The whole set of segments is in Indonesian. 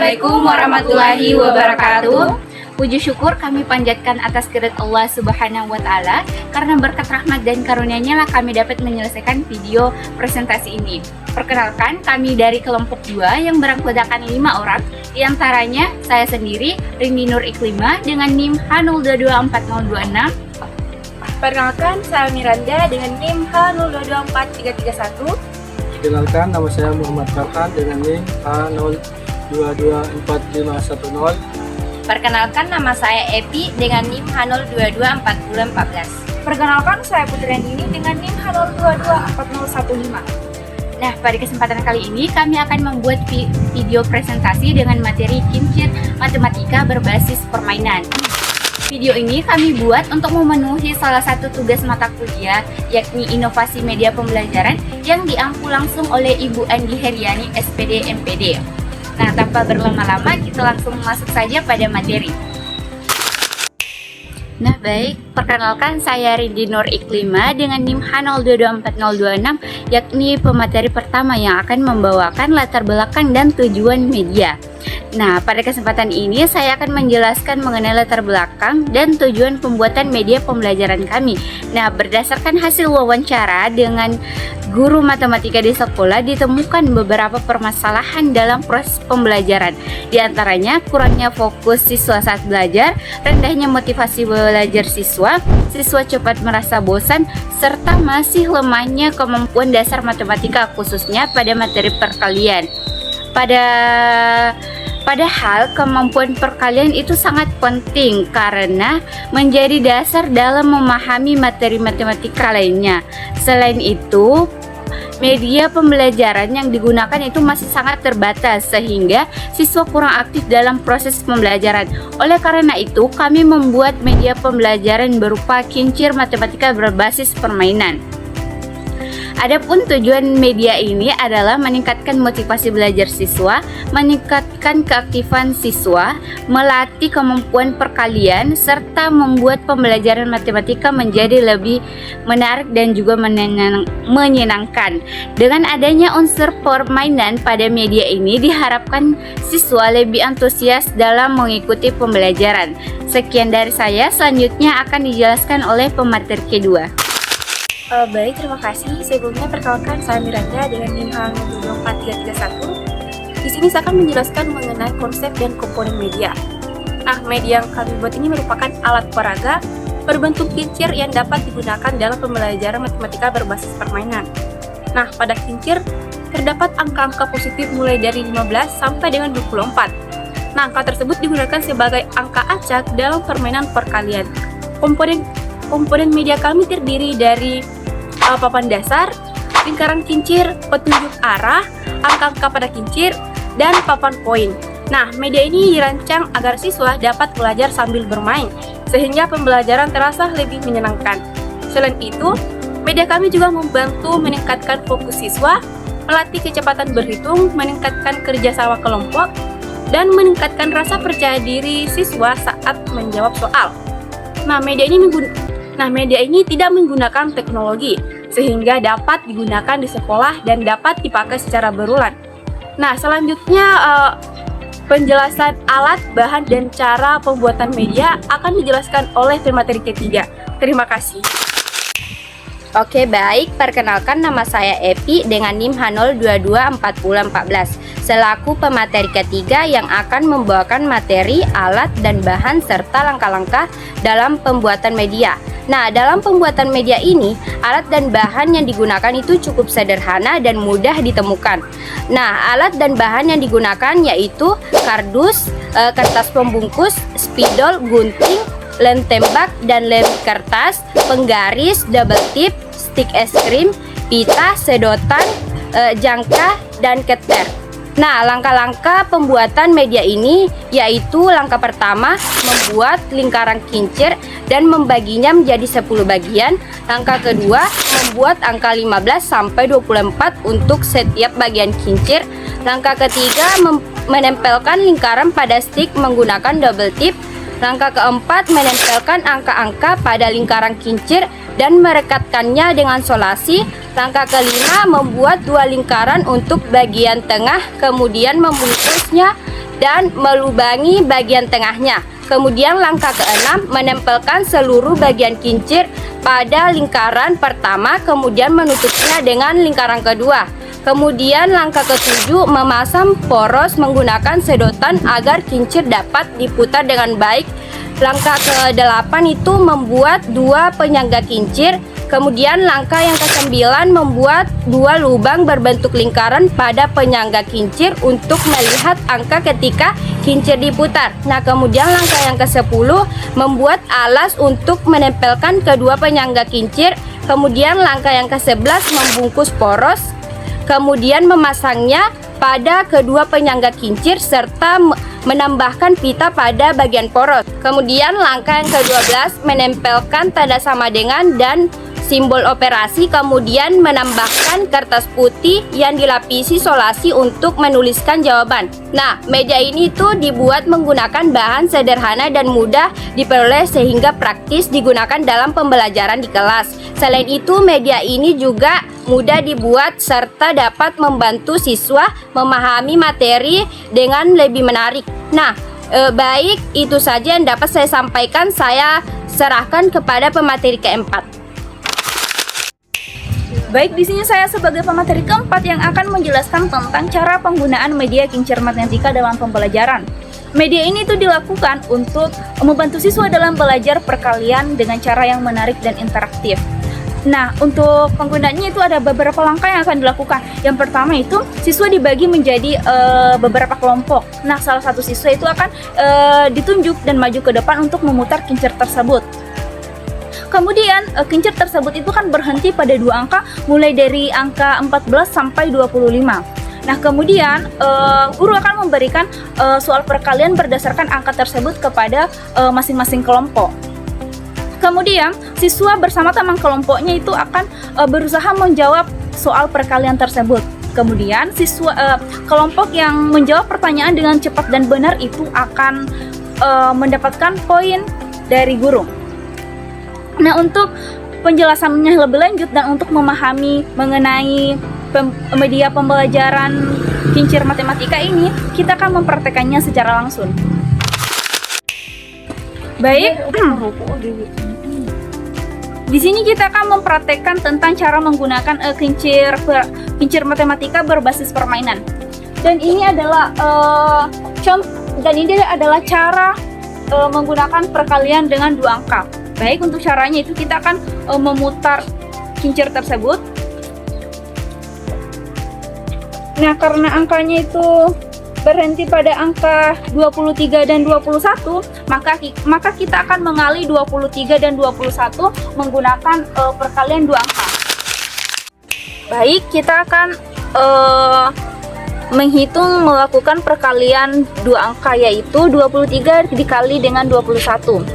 Assalamualaikum warahmatullahi wabarakatuh. Puji syukur kami panjatkan atas kehadirat Allah Subhanahu wa Ta'ala, karena berkat rahmat dan karunia-Nya lah kami dapat menyelesaikan video presentasi ini. Perkenalkan, kami dari kelompok 2 yang beranggotakan 5 orang, diantaranya saya sendiri, Rindi Nur Iklima dengan NIM H02240026. Perkenalkan, saya Miranda dengan NIM H022431. Perkenalkan, nama saya Muhammad Farhan dengan NIM H02245010. Perkenalkan, nama saya Epi dengan NIM H022414. Perkenalkan, saya Putri Andini dengan NIM H02240015. Nah, pada kesempatan kali ini kami akan membuat video presentasi dengan materi kincir matematika berbasis permainan. Video ini kami buat untuk memenuhi salah satu tugas mata kuliah, yakni inovasi media pembelajaran yang diampu langsung oleh Ibu Andi Heriani, SPD MPD. Nah, tanpa berlama-lama, kita langsung masuk saja pada materi. Nah, baik, perkenalkan saya Rindi Nur Iklima dengan NIM H02240026, yakni pemateri pertama yang akan membawakan latar belakang dan tujuan media. Nah, pada kesempatan ini saya akan menjelaskan mengenai latar belakang dan tujuan pembuatan media pembelajaran kami. Nah, berdasarkan hasil wawancara dengan guru matematika di sekolah, ditemukan beberapa permasalahan dalam proses pembelajaran. Di antaranya, kurangnya fokus siswa saat belajar, rendahnya motivasi belajar siswa cepat merasa bosan, serta masih lemahnya kemampuan dasar matematika khususnya pada materi perkalian. Padahal kemampuan perkalian itu sangat penting karena menjadi dasar dalam memahami materi matematika lainnya. Selain itu, media pembelajaran yang digunakan itu masih sangat terbatas sehingga siswa kurang aktif dalam proses pembelajaran. Oleh karena itu, kami membuat media pembelajaran berupa kincir matematika berbasis permainan. Adapun tujuan media ini adalah meningkatkan motivasi belajar siswa, meningkatkan keaktifan siswa, melatih kemampuan perkalian, serta membuat pembelajaran matematika menjadi lebih menarik dan juga menyenangkan. Dengan adanya unsur permainan pada media ini, diharapkan siswa lebih antusias dalam mengikuti pembelajaran. Sekian dari saya, selanjutnya akan dijelaskan oleh pemateri kedua. Baik, terima kasih. Sebelumnya perkenalkan, saya Miranda dengan NIM H022431. Di sini saya akan menjelaskan mengenai konsep dan komponen media. Nah, media yang kami buat ini merupakan alat peraga berbentuk kincir yang dapat digunakan dalam pembelajaran matematika berbasis permainan. Nah, pada kincir terdapat angka-angka positif mulai dari 15 sampai dengan 24. Nah, angka tersebut digunakan sebagai angka acak dalam permainan perkalian. Komponen media kami terdiri dari papan dasar, lingkaran kincir, petunjuk arah, angka-angka pada kincir, dan papan poin. Nah, media ini dirancang agar siswa dapat belajar sambil bermain, sehingga pembelajaran terasa lebih menyenangkan. Selain itu, media kami juga membantu meningkatkan fokus siswa, melatih kecepatan berhitung, meningkatkan kerjasama kelompok, dan meningkatkan rasa percaya diri siswa saat menjawab soal. Nah, media ini tidak menggunakan teknologi, sehingga dapat digunakan di sekolah dan dapat dipakai secara berulang. Nah, selanjutnya penjelasan alat, bahan, dan cara pembuatan media akan dijelaskan oleh pemateri ketiga. Terima kasih. Oke, baik, perkenalkan, nama saya Epi dengan NIM H022414 selaku pemateri ketiga yang akan membawakan materi, alat, dan bahan serta langkah-langkah dalam pembuatan media. Nah, dalam pembuatan media ini, alat dan bahan yang digunakan itu cukup sederhana dan mudah ditemukan. Nah, alat dan bahan yang digunakan yaitu kardus, kertas pembungkus, spidol, gunting, lem tembak dan lem kertas, penggaris, double tip, stik es krim, pita, sedotan, jangka, dan keter. Nah, langkah-langkah pembuatan media ini yaitu langkah pertama, membuat lingkaran kincir dan membaginya menjadi 10 bagian. Langkah kedua, membuat angka 15 sampai 24 untuk setiap bagian kincir. Langkah ketiga, menempelkan lingkaran pada stik menggunakan double tip. Langkah keempat, menempelkan angka-angka pada lingkaran kincir dan merekatkannya dengan solasi. Langkah kelima, membuat dua lingkaran untuk bagian tengah, kemudian membungkusnya dan melubangi bagian tengahnya. Kemudian langkah keenam, menempelkan seluruh bagian kincir pada lingkaran pertama, kemudian menutupnya dengan lingkaran kedua. Kemudian langkah ketujuh, memasang poros menggunakan sedotan agar kincir dapat diputar dengan baik. Langkah ke-8 itu membuat 2 penyangga kincir. Kemudian langkah yang ke-9 membuat 2 lubang berbentuk lingkaran pada penyangga kincir untuk melihat angka ketika kincir diputar. Nah, kemudian langkah yang ke-10 membuat alas untuk menempelkan kedua penyangga kincir. Kemudian langkah yang ke-11 membungkus poros, kemudian memasangnya pada kedua penyangga kincir serta menambahkan pita pada bagian poros. Kemudian langkah yang ke-12 menempelkan tanda sama dengan dan simbol operasi, kemudian menambahkan kertas putih yang dilapisi solasi untuk menuliskan jawaban. Nah, media ini tuh dibuat menggunakan bahan sederhana dan mudah diperoleh sehingga praktis digunakan dalam pembelajaran di kelas. Selain itu, media ini juga mudah dibuat serta dapat membantu siswa memahami materi dengan lebih menarik. Nah, baik, itu saja yang dapat saya sampaikan. Saya serahkan kepada pemateri keempat. Baik, di sini saya sebagai pemateri keempat yang akan menjelaskan tentang cara penggunaan media kincir matematika dalam pembelajaran. Media ini tuh dilakukan untuk membantu siswa dalam belajar perkalian dengan cara yang menarik dan interaktif. Nah, untuk penggunaannya itu ada beberapa langkah yang akan dilakukan. Yang pertama itu siswa dibagi menjadi beberapa kelompok. Nah, salah satu siswa itu akan ditunjuk dan maju ke depan untuk memutar kincir tersebut. Kemudian kincir tersebut itu kan berhenti pada 2 angka, mulai dari angka 14 sampai 25. Nah, kemudian guru akan memberikan soal perkalian berdasarkan angka tersebut kepada masing-masing kelompok. Kemudian siswa bersama teman kelompoknya itu akan berusaha menjawab soal perkalian tersebut. Kemudian siswa kelompok yang menjawab pertanyaan dengan cepat dan benar itu akan mendapatkan poin dari guru. Nah, untuk penjelasannya lebih lanjut dan untuk memahami mengenai media pembelajaran kincir matematika ini, kita akan mempraktekannya secara langsung. Baik, di sini kita akan mempraktekkan tentang cara menggunakan kincir matematika berbasis permainan. Dan ini adalah cara menggunakan perkalian dengan 2 angka. Baik, untuk caranya itu kita akan memutar kincir tersebut. Nah, karena angkanya itu berhenti pada angka 23 dan 21, maka kita akan mengali 23 dan 21 menggunakan perkalian 2 angka. Baik, kita akan melakukan perkalian 2 angka, yaitu 23 dikali dengan 21.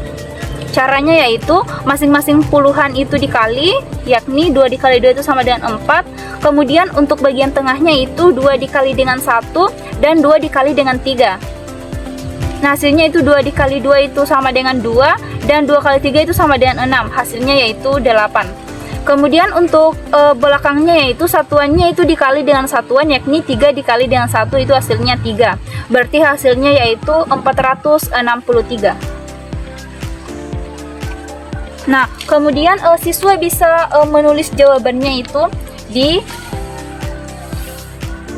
Caranya yaitu masing-masing puluhan itu dikali, yakni 2 dikali 2 itu sama dengan 4. Kemudian untuk bagian tengahnya itu 2 dikali dengan 1 dan 2 dikali dengan 3. Nah, hasilnya itu 2 dikali 2 itu sama dengan 2 dan 2 kali 3 itu sama dengan 6. Hasilnya yaitu 8. Kemudian untuk belakangnya yaitu satuannya itu dikali dengan satuan, yakni 3 dikali dengan 1 itu hasilnya 3. Berarti hasilnya yaitu 463. Nah, kemudian siswa bisa menulis jawabannya itu di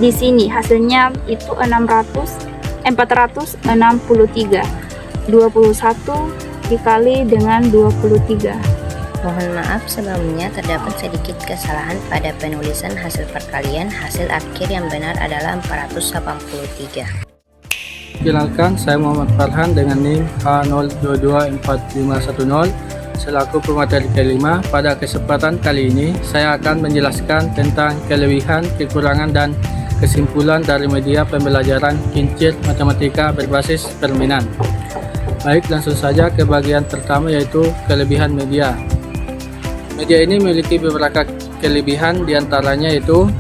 sini. Hasilnya itu 463. 21 dikali dengan 23. Mohon maaf sebelumnya terdapat sedikit kesalahan pada penulisan hasil perkalian. Hasil akhir yang benar adalah 483. Perkenalkan, saya Muhammad Farhan dengan NIM H022450 selaku pemateri kelima. Pada kesempatan kali ini saya akan menjelaskan tentang kelebihan, kekurangan, dan kesimpulan dari media pembelajaran kincir matematika berbasis permainan. Baik, langsung saja ke bagian pertama, yaitu kelebihan media. Media ini memiliki beberapa kelebihan, diantaranya yaitu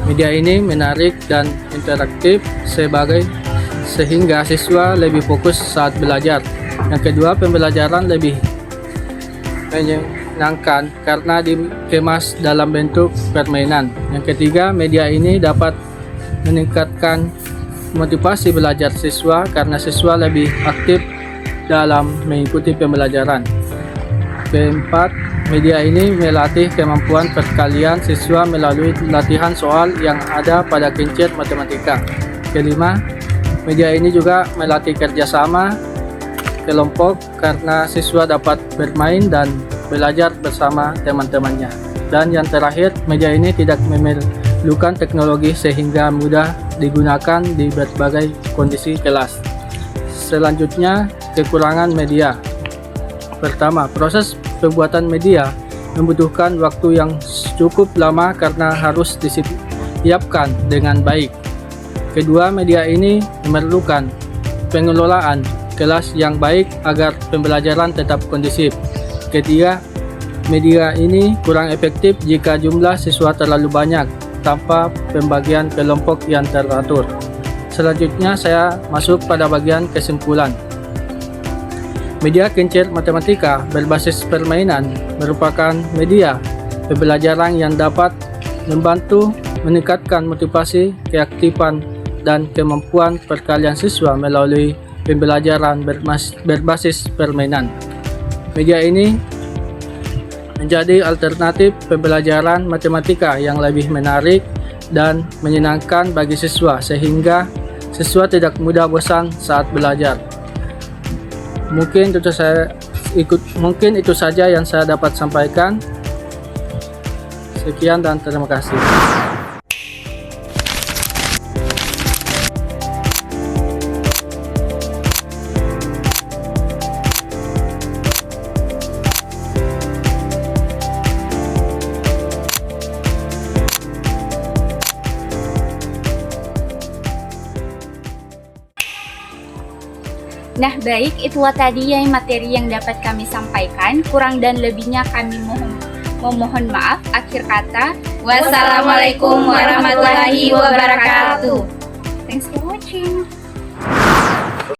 media ini menarik dan interaktif sehingga siswa lebih fokus saat belajar. Yang kedua, pembelajaran lebih menyenangkan karena dikemas dalam bentuk permainan. Yang ketiga, media ini dapat motivasi belajar siswa karena siswa lebih aktif dalam mengikuti pembelajaran. Keempat, media ini melatih kemampuan perkalian siswa melalui latihan soal yang ada pada kincir matematika. Kelima, media ini juga melatih kerjasama kelompok karena siswa dapat bermain dan belajar bersama teman-temannya. Dan yang terakhir, media ini tidak memerlukan teknologi sehingga mudah digunakan di berbagai kondisi kelas. Selanjutnya, kekurangan media. Pertama, proses pembuatan media membutuhkan waktu yang cukup lama karena harus disiapkan dengan baik. Kedua, media ini memerlukan pengelolaan kelas yang baik agar pembelajaran tetap kondusif. Ketiga, media ini kurang efektif jika jumlah siswa terlalu banyak tanpa pembagian kelompok yang teratur. Selanjutnya, saya masuk pada bagian kesimpulan. Media kincir matematika berbasis permainan merupakan media pembelajaran yang dapat membantu meningkatkan motivasi, keaktifan, dan kemampuan perkalian siswa melalui pembelajaran berbasis permainan. Media ini menjadi alternatif pembelajaran matematika yang lebih menarik dan menyenangkan bagi siswa sehingga siswa tidak mudah bosan saat belajar. Mungkin itu saja yang saya dapat sampaikan. Sekian dan terima kasih. Nah baik, itulah tadi yang materi yang dapat kami sampaikan. Kurang dan lebihnya kami memohon maaf. Akhir kata, Wassalamualaikum warahmatullahi wabarakatuh. thanks for watching.